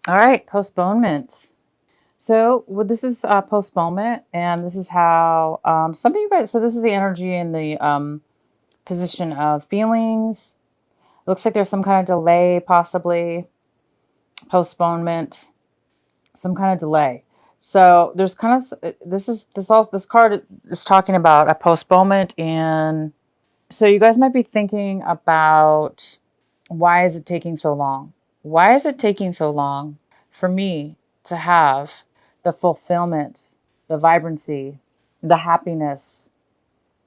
All right, postponement. So well, this is postponement, and this is how some of you guys. So this is the energy in the position of feelings. It looks like there's some kind of delay, possibly postponement, some kind of delay. So there's kind of this card is talking about a postponement, and so you guys might be thinking about why is it taking so long? Why is it taking so long for me to have the fulfillment, the vibrancy, the happiness,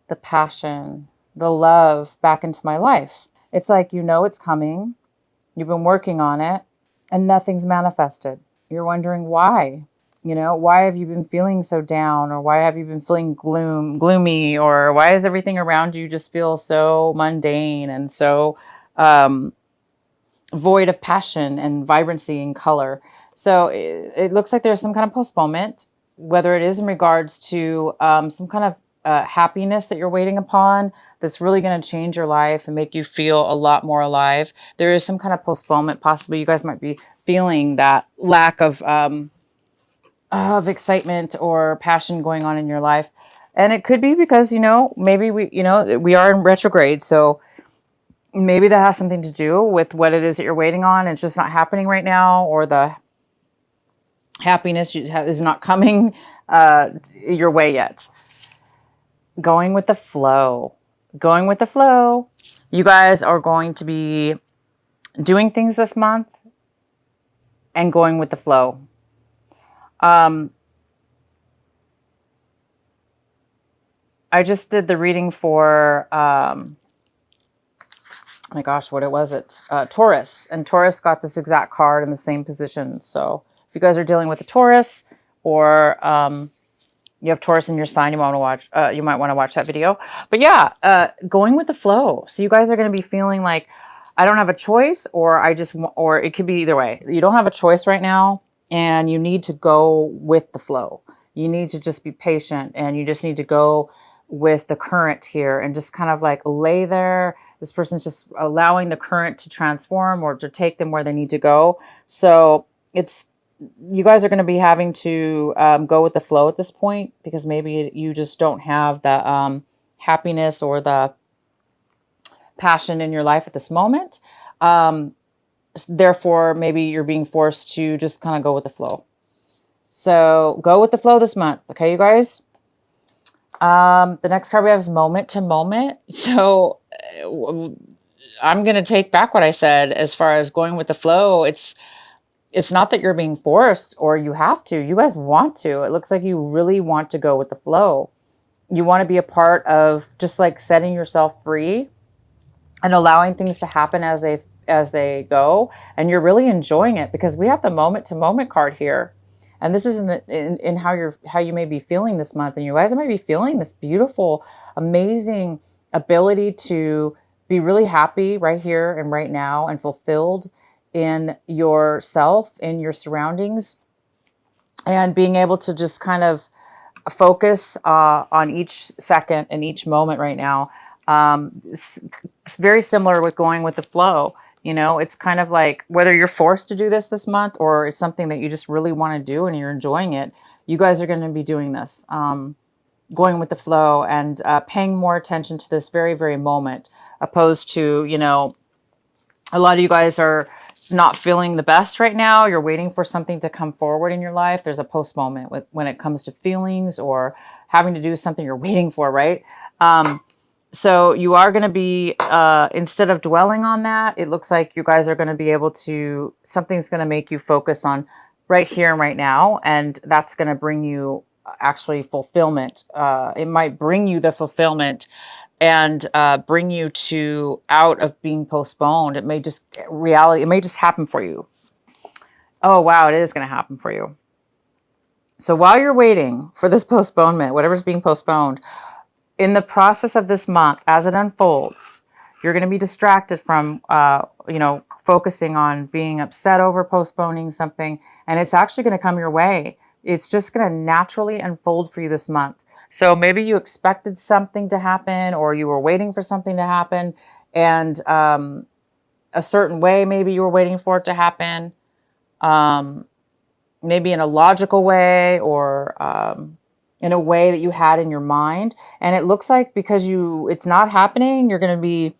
the passion, the love back into my life? It's like you know it's coming, you've been working on it, and nothing's manifested. You're wondering why. Why have you been feeling so down, or why have you been feeling gloomy, or why does everything around you just feel so mundane and so um, void of passion and vibrancy and color? So it looks like there's some kind of postponement, whether it is in regards to some kind of happiness that you're waiting upon that's really going to change your life and make you feel a lot more alive. There is some kind of postponement. Possibly you guys might be feeling that lack of excitement or passion going on in your life. And it could be because, maybe we are in retrograde. So maybe that has something to do with what it is that you're waiting on. It's just not happening right now, or the happiness is not coming your way yet. Going with the flow. Going with the flow. You guys are going to be doing things this month and going with the flow. I just did the reading for, oh my gosh, what was it? Taurus. And Taurus got this exact card in the same position. So if you guys are dealing with a Taurus, or you have Taurus in your sign, you might want to watch that video. But yeah, going with the flow. So you guys are going to be feeling like, I don't have a choice, or or it could be either way. You don't have a choice right now, and you need to go with the flow. You need to just be patient, and you just need to go with the current here and just kind of like lay there. This person's just allowing the current to transform or to take them where they need to go. So you guys are going to be having to go with the flow at this point, because maybe you just don't have the happiness or the passion in your life at this moment. Therefore, maybe you're being forced to just kind of go with the flow. So go with the flow this month. Okay, you guys? The next card we have is moment to moment. So I'm going to take back what I said as far as going with the flow. It's not that you're being forced or you have to. You guys want to. It looks like you really want to go with the flow. You want to be a part of just like setting yourself free and allowing things to happen as they go. And you're really enjoying it, because we have the moment to moment card here. And this is in how you may be feeling this month. And you guys might be feeling this beautiful, amazing ability to be really happy right here and right now, and fulfilled in yourself, in your surroundings, and being able to just kind of focus on each second and each moment right now. It's very similar with going with the flow. It's kind of like whether you're forced to do this month, or it's something that you just really want to do and you're enjoying it. You guys are going to be doing this, going with the flow, and paying more attention to this very, very moment, opposed to, a lot of you guys are not feeling the best right now. You're waiting for something to come forward in your life. There's a post moment when it comes to feelings or having to do something you're waiting for, right? So you are going to be, instead of dwelling on that, it looks like you guys are going to be able to, something's going to make you focus on right here and right now. And that's going to bring you actually fulfillment. It might bring you the fulfillment and bring you to out of being postponed. It may just happen for you. Oh, wow. It is going to happen for you. So while you're waiting for this postponement, whatever's being postponed, in the process of this month, as it unfolds, you're going to be distracted from, focusing on being upset over postponing something. And it's actually going to come your way. It's just going to naturally unfold for you this month. So maybe you expected something to happen, or you were waiting for something to happen, and a certain way maybe you were waiting for it to happen. maybe in a logical way, or in a way that you had in your mind. And it looks like because it's not happening, you're going to be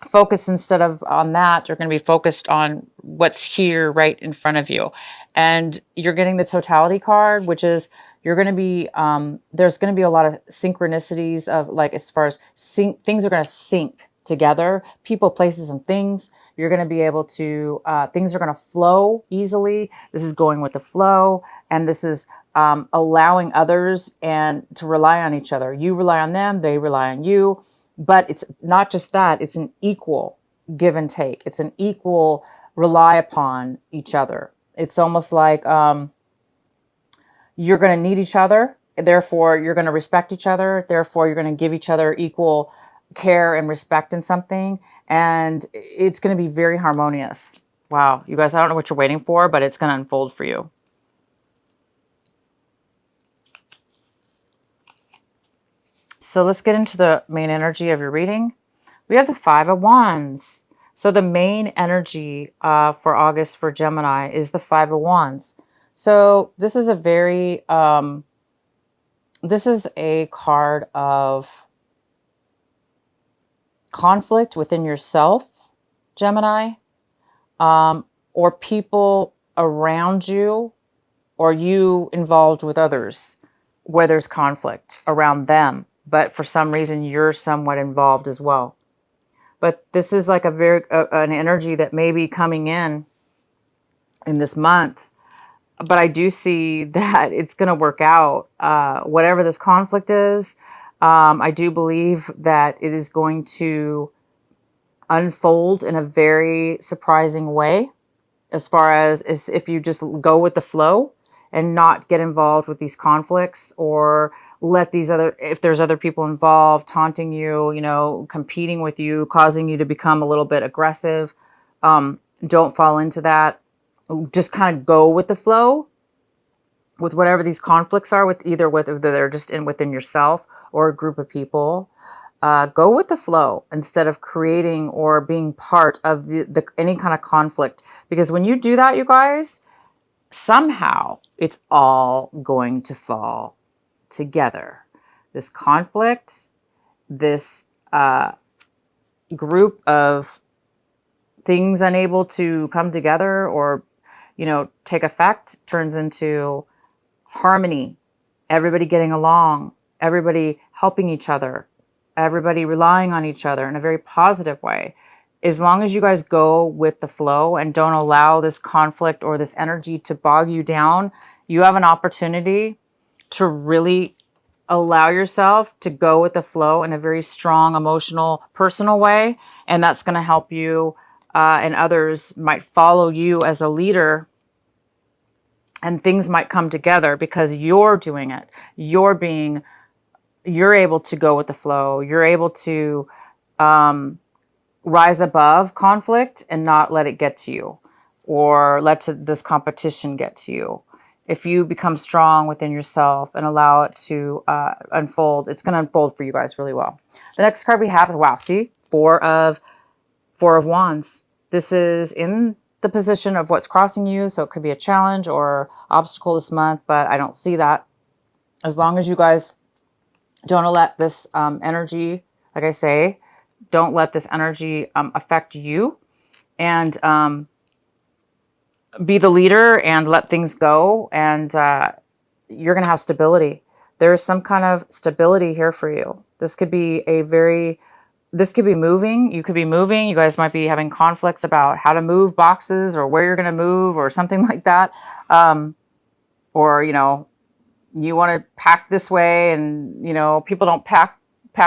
focused instead of on that, you're going to be focused on what's here right in front of you. And you're getting the totality card, which is you're going to be, there's going to be a lot of synchronicities of like, as far as things are going to sync together, people, places, and things. You're going to be able to, things are going to flow easily. This is going with the flow. And this is allowing others and to rely on each other. You rely on them, they rely on you. But it's not just that, it's an equal give and take. It's an equal rely upon each other. It's almost like you're going to need each other. Therefore, you're going to respect each other. Therefore, you're going to give each other equal care and respect in something. And it's going to be very harmonious. Wow, you guys, I don't know what you're waiting for, but it's going to unfold for you. So let's get into the main energy of your reading. We have the Five of Wands. So the main energy for August for Gemini is the Five of Wands. So this is a very, this is a card of conflict within yourself, Gemini, or people around you, or you involved with others where there's conflict around them. But for some reason, you're somewhat involved as well. But this is like an energy that may be coming in this month. But I do see that it's going to work out. Whatever this conflict is, I do believe that it is going to unfold in a very surprising way, as far as if you just go with the flow and not get involved with these conflicts, or let if there's other people involved taunting you, competing with you, causing you to become a little bit aggressive. Don't fall into that. Just kind of go with the flow with whatever these conflicts are, whether they're just within yourself or a group of people. Go with the flow instead of creating or being part of any kind of conflict. Because when you do that, you guys, somehow it's all going to fall together. This conflict, this group of things unable to come together or, take effect, turns into harmony, everybody getting along, everybody helping each other, everybody relying on each other in a very positive way. As long as you guys go with the flow and don't allow this conflict or this energy to bog you down, you have an opportunity to really allow yourself to go with the flow in a very strong, emotional, personal way. And that's going to help you, and others might follow you as a leader, and things might come together because you're doing it. You're able to go with the flow. You're able to rise above conflict and not let it get to you, or let this competition get to you. If you become strong within yourself and allow it to unfold, it's going to unfold for you guys really well. The next card we have is, wow, see, Four of Wands. This is in the position of what's crossing you, so it could be a challenge or obstacle this month, but I don't see that. As long as you guys don't let this energy, like I say, don't let this energy affect you, and be the leader and let things go, and you're going to have stability. There is some kind of stability here for you. This could be moving. You could be moving. You guys might be having conflicts about how to move boxes or where you're going to move or something like that. Or, you want to pack this way and, people don't pack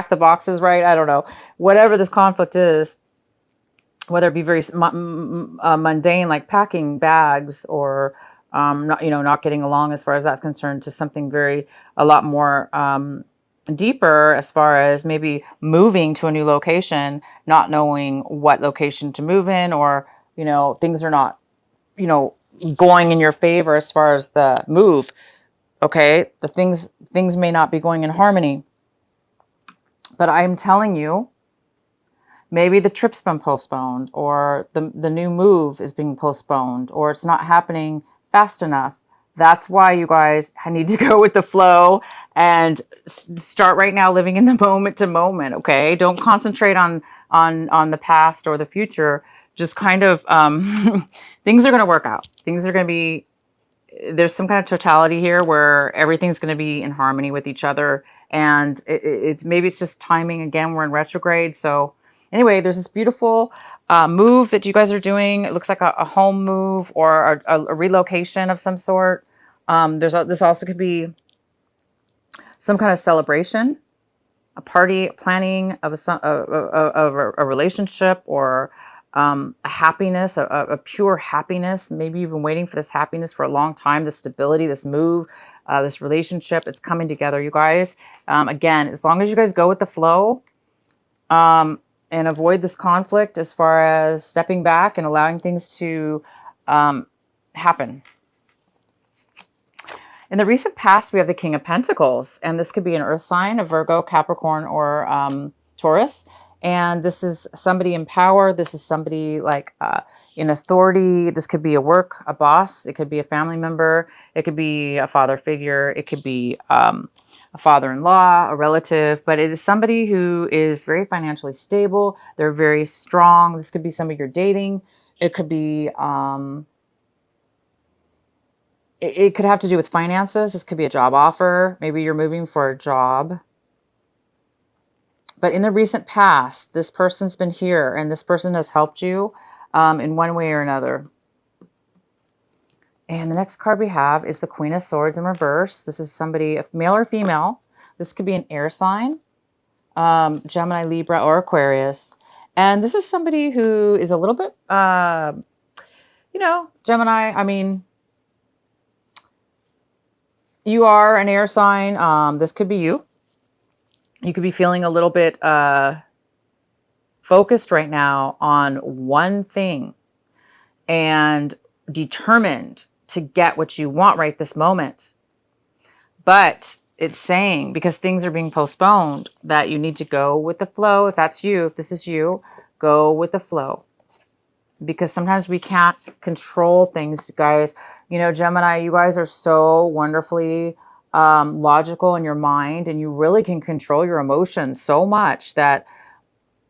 the boxes right. I don't know. Whatever this conflict is, whether it be very mundane, like packing bags, or not getting along as far as that's concerned, to something a lot more deeper, as far as maybe moving to a new location, not knowing what location to move in, or things are not going in your favor as far as the move. Okay, the things may not be going in harmony, but I'm telling you maybe the trip's been postponed, or the new move is being postponed, or it's not happening fast enough. That's why you guys need to go with the flow and start right now living in the moment to moment. Okay, don't concentrate on the past or the future. Just kind of things are going to work out. Things are going to be, there's some kind of totality here where everything's going to be in harmony with each other. And it's maybe it's just timing. Again, we're in retrograde. So anyway, there's this beautiful move that you guys are doing. It looks like a home move or a relocation of some sort. This also could be some kind of celebration, a party, planning of a relationship, or a happiness, a pure happiness. Maybe you've been waiting for this happiness for a long time, this stability, this move, this relationship. It's coming together, you guys. Again, as long as you guys go with the flow and avoid this conflict as far as stepping back and allowing things to happen. In the recent past, we have the King of Pentacles, and this could be an earth sign, a Virgo, Capricorn, or Taurus. And this is somebody in power. This is somebody like in authority. This could be a boss. It could be a family member. It could be a father figure. It could be a father-in-law, a relative. But it is somebody who is very financially stable. They're very strong. This could be somebody you're dating. It could be... It could have to do with finances. This could be a job offer. Maybe you're moving for a job. But in the recent past, this person's been here and this person has helped you in one way or another. And the next card we have is the Queen of Swords in reverse. This is somebody, male or female. This could be an air sign, Gemini, Libra, or Aquarius. And this is somebody who is a little bit, Gemini, I mean... You are an air sign. This could be you. You could be feeling a little bit focused right now on one thing and determined to get what you want right this moment. But it's saying, because things are being postponed, that you need to go with the flow. If that's you, if this is you, go with the flow. Because sometimes we can't control things, guys. You know, Gemini, you guys are so wonderfully logical in your mind, and you really can control your emotions so much that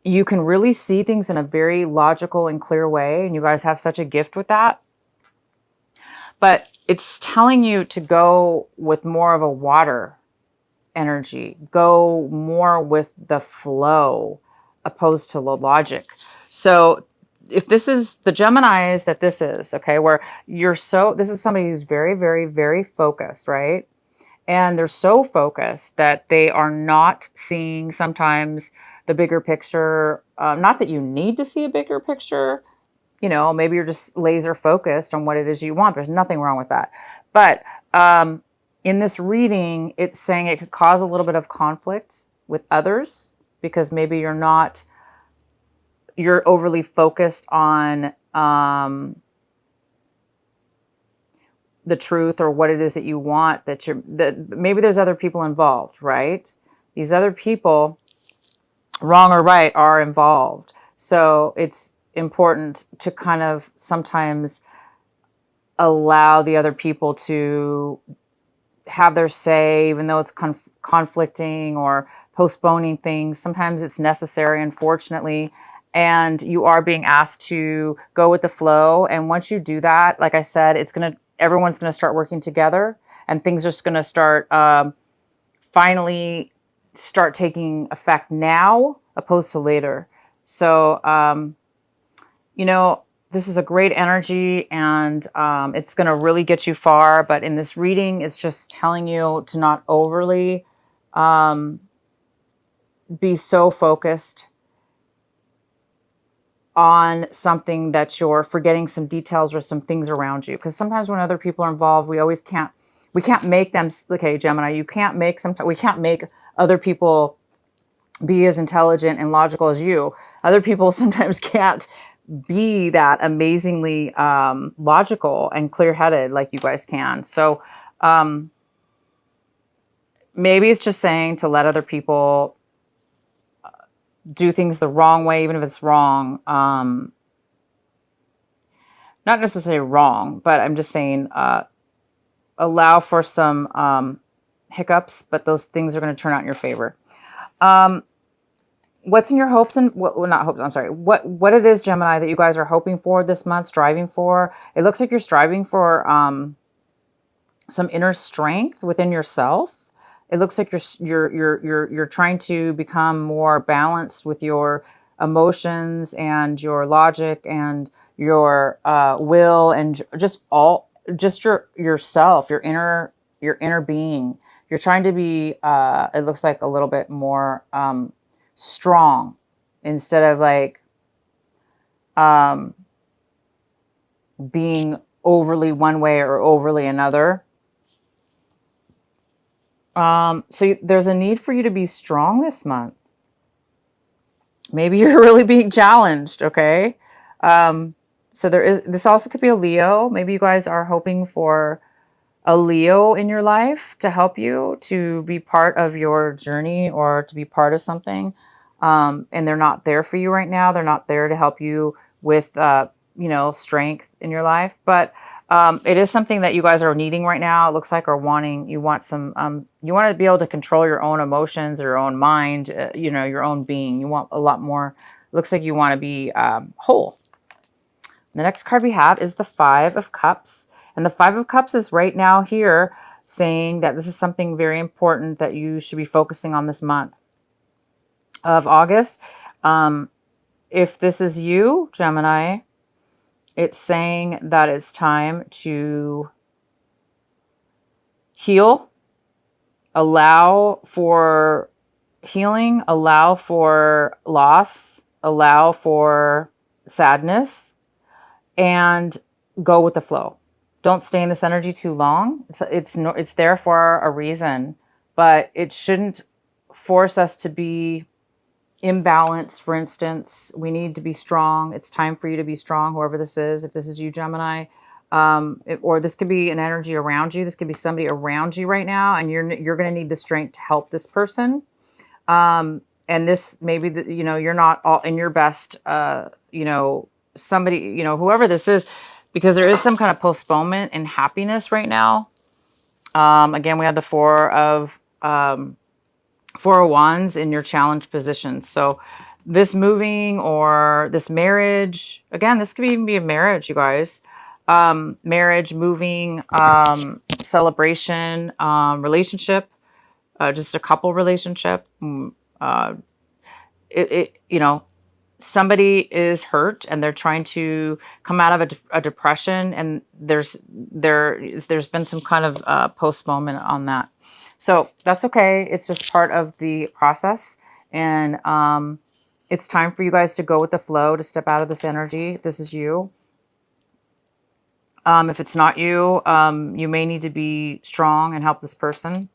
you can really see things in a very logical and clear way. And you guys have such a gift with that. But it's telling you to go with more of a water energy. Go more with the flow opposed to the logic. So if this is the Geminis that this is, okay, where this is somebody who's very, very, very focused, right? And they're so focused that they are not seeing sometimes the bigger picture. Not that you need to see a bigger picture, maybe you're just laser focused on what it is you want. There's nothing wrong with that. But in this reading, it's saying it could cause a little bit of conflict with others because maybe you're overly focused on the truth or what it is that you want, that maybe there's other people involved, right? These other people, wrong or right, are involved. So it's important to kind of sometimes allow the other people to have their say, even though it's conflicting or postponing things. Sometimes it's necessary, unfortunately. And you are being asked to go with the flow. And once you do that, like I said, everyone's going to start working together, and things are just going to start, finally start taking effect now, opposed to later. So, this is a great energy, and it's going to really get you far. But in this reading, it's just telling you to not overly be so focused on something that you're forgetting some details or some things around you. Because sometimes when other people are involved, we can't make them, okay, Gemini, we can't make other people be as intelligent and logical as you. Other people sometimes can't be that amazingly logical and clear-headed like you guys can. So maybe it's just saying to let other people do things the wrong way, even if it's wrong. Not necessarily wrong, but I'm just saying, allow for some hiccups, but those things are going to turn out in your favor. What's in your hopes and what, well, not hopes, I'm sorry. What it is, Gemini, that you guys are hoping for this month, striving for. It looks like you're striving for some inner strength within yourself. It looks like you're trying to become more balanced with your emotions and your logic and your will and just yourself, your inner being. You're trying to be it looks like a little bit more strong instead of like being overly one way or overly another. So there's a need for you to be strong this month. Maybe you're really being challenged, okay? So this also could be a Leo. Maybe you guys are hoping for a Leo in your life to help you to be part of your journey or to be part of something. And they're not there for you right now. They're not there to help you with, strength in your life. But it is something that you guys are needing right now. It looks like, or wanting. You want you want to be able to control your own emotions, your own mind, your own being. You want a lot more. It looks like you want to be whole. The next card we have is the Five of Cups. And the Five of Cups is right now here saying that this is something very important that you should be focusing on this month of August. If this is you, Gemini, it's saying that it's time to heal, allow for healing, allow for loss, allow for sadness, and go with the flow. Don't stay in this energy too long. It's there for a reason, but it shouldn't force us to be imbalanced. For instance, we need to be strong. It's time for you to be strong, whoever this is. If this is you, Gemini, or this could be an energy around you. This could be somebody around you right now, and you're going to need the strength to help this person. And this maybe you're not all in your best. Somebody, whoever this is, because there is some kind of postponement in happiness right now. Again, we have the Four of Wands in your challenged position. So this moving or this marriage, again, this could even be a marriage, you guys. Marriage, moving, celebration, relationship, just a couple relationship. Somebody is hurt and they're trying to come out of a depression, and there's been some kind of postponement on that. So that's okay. It's just part of the process. And it's time for you guys to go with the flow, to step out of this energy. If this is you. If it's not you, you may need to be strong and help this person.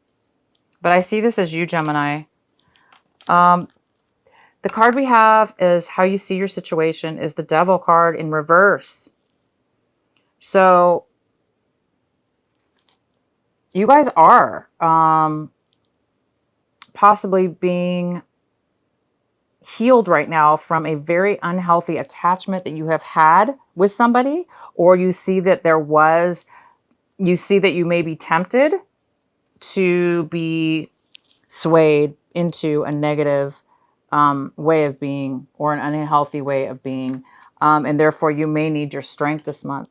But I see this as you, Gemini. The card we have is how you see your situation is the Devil card in reverse. So you guys are possibly being healed right now from a very unhealthy attachment that you have had with somebody, or you see that you may be tempted to be swayed into a negative way of being or an unhealthy way of being. And therefore you may need your strength this month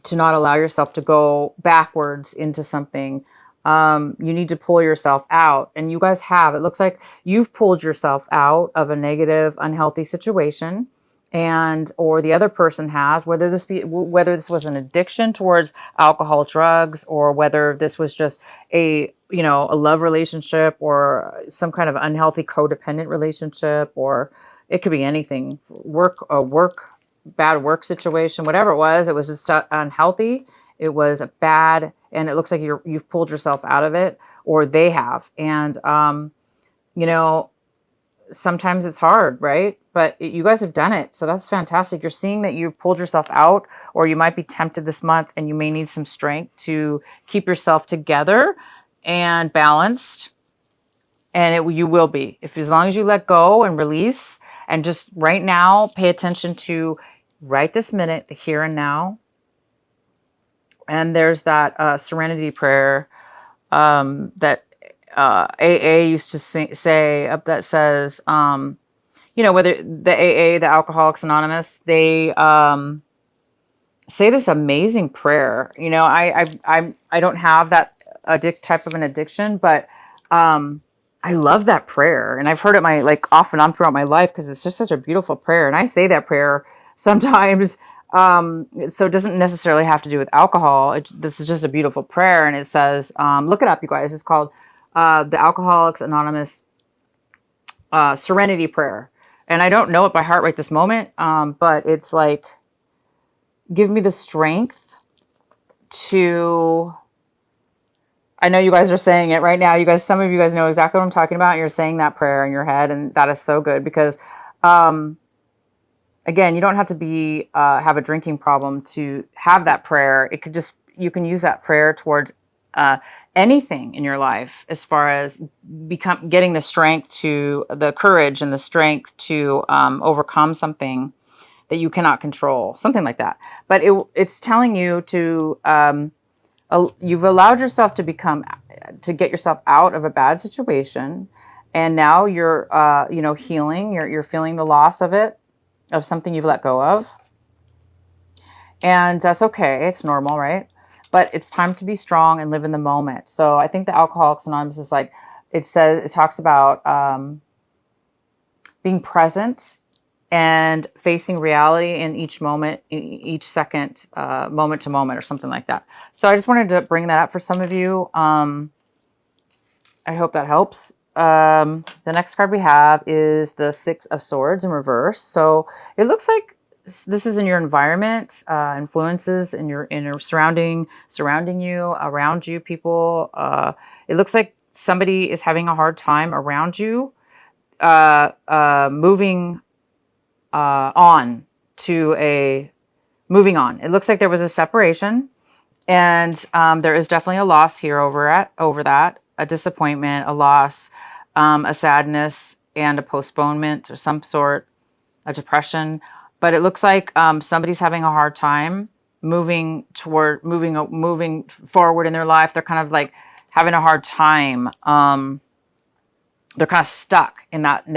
to not allow yourself to go backwards into something. You need to pull yourself out, and you guys have. It looks like you've pulled yourself out of a negative, unhealthy situation, or the other person has. Whether this was an addiction towards alcohol, drugs, or whether this was just a love relationship or some kind of unhealthy codependent relationship, or it could be anything. Bad work situation, whatever it was just unhealthy. It was bad, and it looks like you've pulled yourself out of it, or they have. And sometimes it's hard, right? But you guys have done it, so that's fantastic. You're seeing that you've pulled yourself out, or you might be tempted this month, and you may need some strength to keep yourself together and balanced. And you will be, if as long as you let go and release, and just right now pay attention to right this minute, the here and now. And there's that serenity prayer that AA used to say that says, whether the AA, the Alcoholics Anonymous, they say this amazing prayer. I don't have that type of an addiction, but I love that prayer, and I've heard it off and on throughout my life because it's just such a beautiful prayer. And I say that prayer sometimes, so it doesn't necessarily have to do with alcohol. This is just a beautiful prayer, and it says, look it up, you guys. It's called the Alcoholics Anonymous Serenity Prayer, and I don't know it by heart right this moment, but it's like, give me the strength to. I know you guys are saying it right now. Some of you guys know exactly what I'm talking about. You're saying that prayer in your head, and that is so good because, again, you don't have to have a drinking problem to have that prayer. You can use that prayer towards anything in your life, as far as getting the strength the courage and the strength to overcome something that you cannot control, something like that. But it's telling you to. You've allowed yourself to get yourself out of a bad situation, and now you're healing. You're feeling the loss of something you've let go of, and that's okay. It's normal, right? But it's time to be strong and live in the moment. So I think the Alcoholics Anonymous is it talks about being present and facing reality in each moment, each second, moment to moment, or something like that. So I just wanted to bring that up for some of you. I hope that helps. The next card we have is the Six of Swords in reverse. So it looks like this is in your environment, influences in your surrounding you, around you, people. It looks like somebody is having a hard time around you, moving moving on. It looks like there was a separation, and there is definitely a loss here over that, a disappointment, a loss, a sadness, and a postponement of some sort, a depression. But it looks like somebody's having a hard time moving forward in their life. They're kind of like having a hard time. They're kind of stuck in that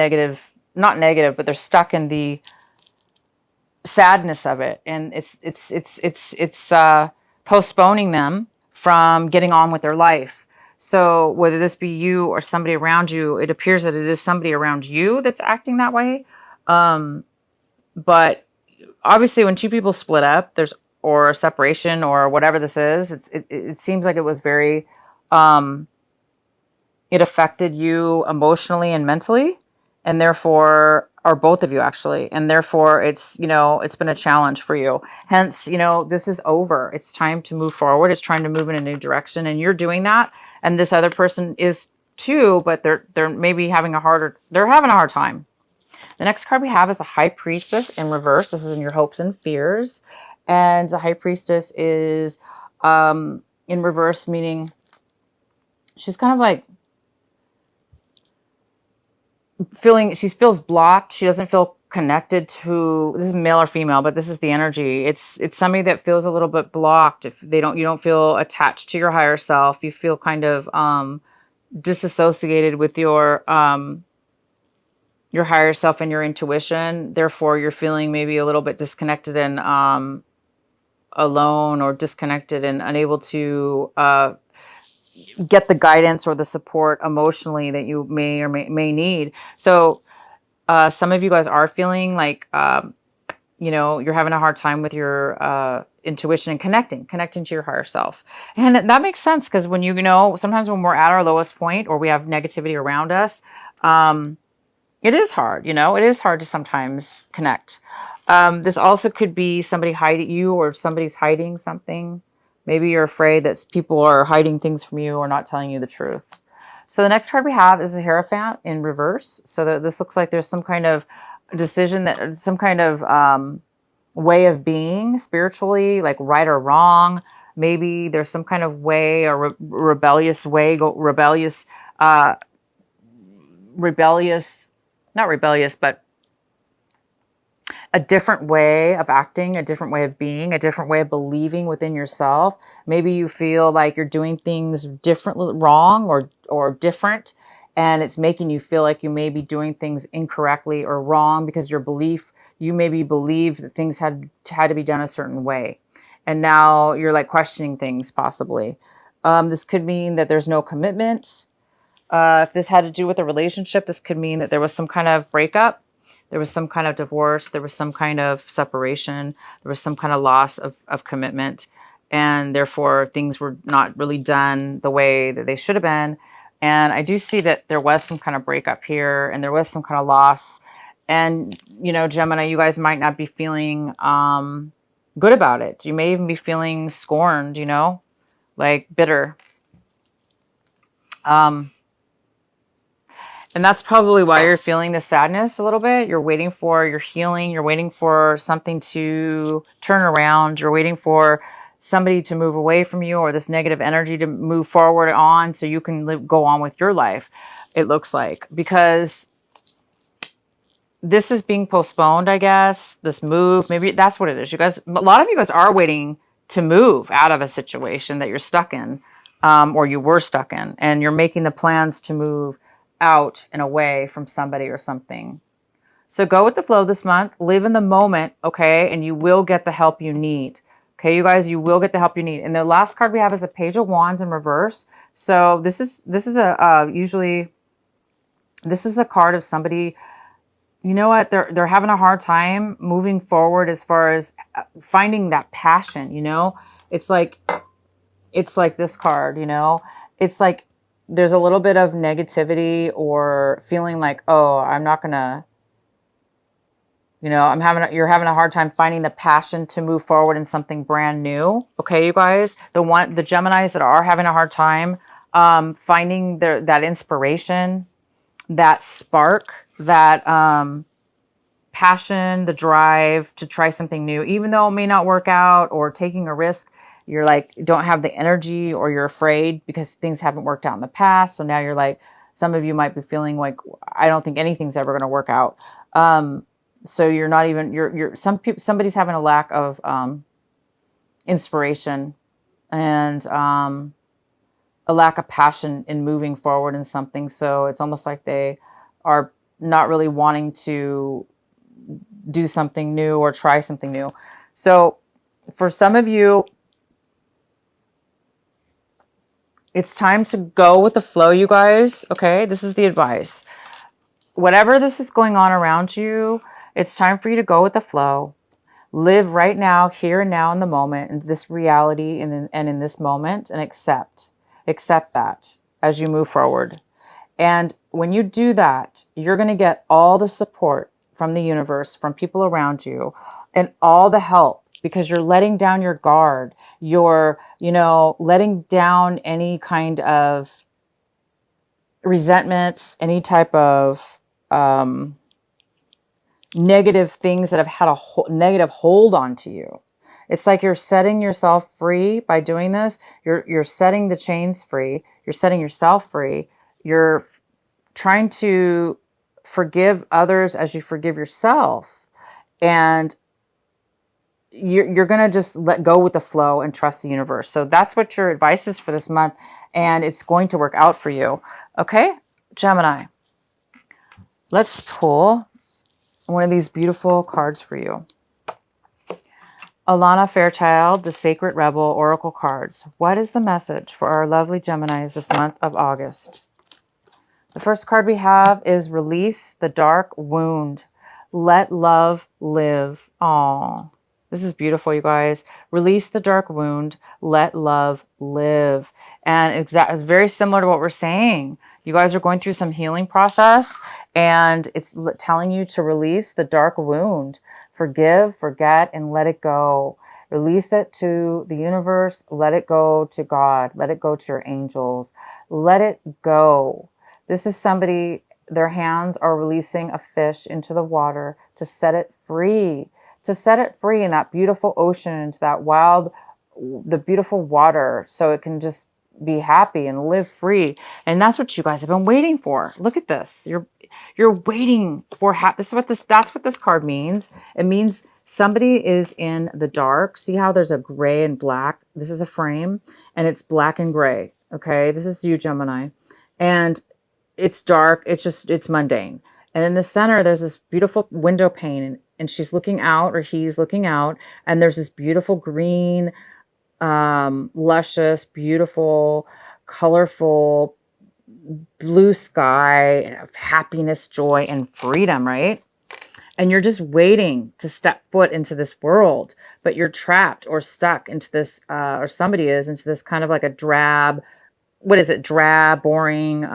not negative, but they're stuck in the sadness of it, and it's postponing them from getting on with their life. So whether this be you or somebody around you, it appears that it is somebody around you that's acting that way. But obviously, when two people split up, or a separation or whatever this is, it seems like it was very, it affected you emotionally and mentally, and therefore, or both of you actually, and therefore it's been a challenge for you. Hence, this is over. It's time to move forward. It's trying to move in a new direction, and you're doing that. And this other person is too, but they're maybe having a hard time. The next card we have is the High Priestess in reverse. This is in your hopes and fears. And the High Priestess is in reverse, meaning she's kind of like she feels blocked. She doesn't feel connected to, this is male or female, but this is the energy. It's somebody that feels a little bit blocked. If you don't feel attached to your higher self, you feel kind of disassociated with your higher self and your intuition. Therefore, you're feeling maybe a little bit disconnected and alone, or disconnected and unable to get the guidance or the support emotionally that you may or may need. So some of you guys are feeling like, you're having a hard time with your intuition and connecting to your higher self. And that makes sense, because when sometimes when we're at our lowest point or we have negativity around us, it is hard, it is hard to sometimes connect. This also could be somebody hiding you, or somebody's hiding something. Maybe you're afraid that people are hiding things from you or not telling you the truth. So the next card we have is the Hierophant in reverse. So this looks like there's some kind of decision, some kind of way of being spiritually, like right or wrong. Maybe there's some kind of way, or rebellious rebellious, not rebellious, but a different way of acting, a different way of being, a different way of believing within yourself. Maybe you feel like you're doing things differently, wrong or different, and it's making you feel like you may be doing things incorrectly or wrong because your belief, you maybe believe that things had to be done a certain way. And now you're like questioning things possibly. This could mean that there's no commitment. If this had to do with a relationship, this could mean that there was some kind of breakup. There was some kind of divorce. There was some kind of separation. There was some kind of loss of commitment. And therefore, things were not really done the way that they should have been. And I do see that there was some kind of breakup here and there was some kind of loss. And, you know, Gemini, you guys might not be feeling good about it. You may even be feeling scorned, you know, like bitter. And that's probably why you're feeling the sadness a little bit. You're waiting for your healing. You're waiting for something to turn around. You're waiting for somebody to move away from you or this negative energy to move forward on so you can go on with your life, it looks like. Because this is being postponed, I guess. This move, maybe that's what it is. You guys, a lot of you guys are waiting to move out of a situation that you're stuck in or you were stuck in. And you're making the plans to move out and away from somebody or something. So go with the flow this month, live in the moment, okay? And you will get the help you need. Okay, you guys, you will get the help you need. And the last card we have is the Page of Wands in reverse. So this is usually a card of somebody, you know what, they're having a hard time moving forward as far as finding that passion, you know? It's like this card, you know? It's like there's a little bit of negativity or feeling like, oh, I'm not gonna, you know, you're having a hard time finding the passion to move forward in something brand new. Okay, you guys, the Geminis that are having a hard time finding that inspiration, that spark, that passion, the drive to try something new, even though it may not work out, or taking a risk. You're like, don't have the energy, or you're afraid because things haven't worked out in the past. So now you're like, some of you might be feeling like, I don't think anything's ever going to work out. So you're not even, somebody's having a lack of inspiration and a lack of passion in moving forward in something. So it's almost like they are not really wanting to do something new or try something new. So for some of you, it's time to go with the flow, you guys. Okay, this is the advice. Whatever this is going on around you, it's time for you to go with the flow. Live right now, here and now in the moment, in this reality and in this moment, and accept that as you move forward. And when you do that, you're going to get all the support from the universe, from people around you, and all the help, because you're letting down your guard. You're, you know, letting down any kind of resentments, any type of negative things that have had a negative hold onto you. It's like you're setting yourself free by doing this. You're setting the chains free. You're setting yourself free. You're trying to forgive others as you forgive yourself. And you're going to just let go with the flow and trust the universe. So that's what your advice is for this month. And it's going to work out for you. Okay, Gemini, let's pull one of these beautiful cards for you. Alana Fairchild, the Sacred Rebel Oracle cards. What is the message for our lovely Geminis this month of August? The first card we have is Release the Dark Wound. Let love live. Aww. This is beautiful, you guys. Release the dark wound. Let love live. And it's very similar to what we're saying. You guys are going through some healing process, and it's telling you to release the dark wound. Forgive, forget, and let it go. Release it to the universe. Let it go to God. Let it go to your angels. Let it go. This is somebody, their hands are releasing a fish into the water to set it free. To set it free in that beautiful ocean, into that wild, the beautiful water, so it can just be happy and live free. And that's what you guys have been waiting for. Look at this. You're waiting for that's what this card means. It means somebody is in the dark. See how there's a gray and black? This is a frame and it's black and gray. Okay. This is you, Gemini. And it's dark. It's mundane. And in the center, there's this beautiful window pane, and she's looking out, or he's looking out, and there's this beautiful green, luscious, beautiful, colorful blue sky of happiness, joy, and freedom, right? And you're just waiting to step foot into this world, but you're trapped or stuck into this, or somebody is into this kind of like a drab, what is it? Drab, boring,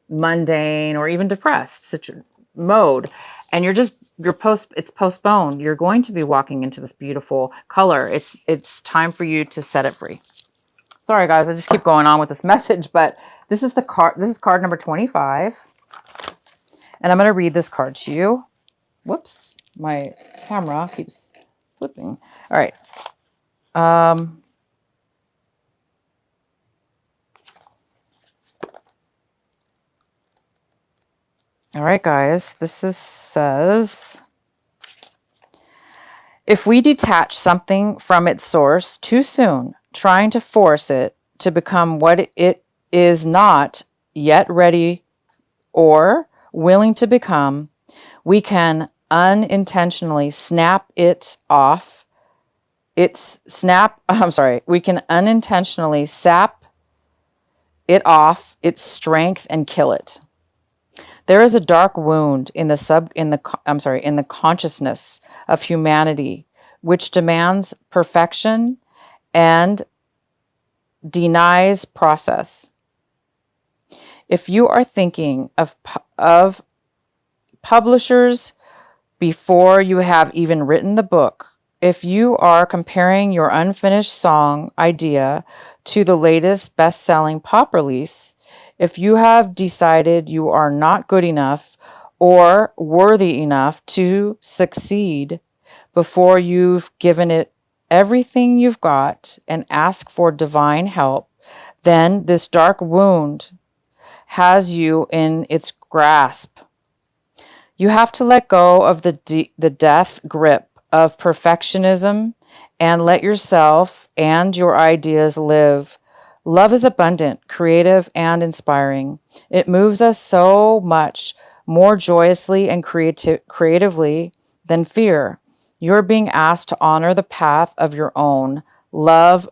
mundane, or even depressed mode. And it's postponed. You're going to be walking into this beautiful color. It's time for you to set it free. Sorry guys, I just keep going on with this message, but this is card number 25. And I'm going to read this card to you. Whoops, my camera keeps flipping. All right. All right, guys, says, if we detach something from its source too soon, trying to force it to become what it is not yet ready or willing to become, we can unintentionally we can unintentionally sap it off its strength and kill it. There is a dark wound in the consciousness of humanity, which demands perfection and denies process. If you are thinking of publishers before you have even written the book, if you are comparing your unfinished song idea to the latest best-selling pop release, if you have decided you are not good enough or worthy enough to succeed before you've given it everything you've got and ask for divine help, then this dark wound has you in its grasp. You have to let go of the death grip of perfectionism and let yourself and your ideas live. Love is abundant, creative, and inspiring. It moves us so much more joyously and creatively than fear. You're being asked to honor the path of your own. Love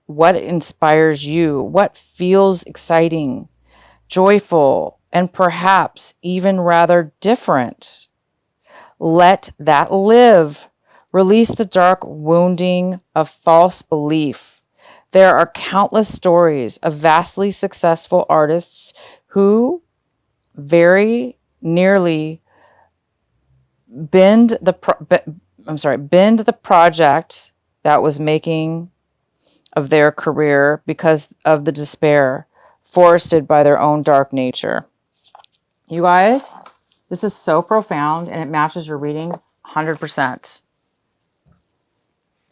what inspires you, what feels exciting, joyful, and perhaps even rather different. Let that live. Release the dark wounding of false belief. There are countless stories of vastly successful artists who very nearly bend the project that was making of their career because of the despair forested by their own dark nature. You guys, this is so profound and it matches your reading 100%.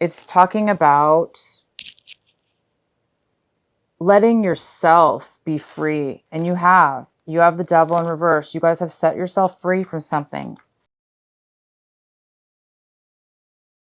It's talking about letting yourself be free. And you have the devil in reverse. You guys have set yourself free from something.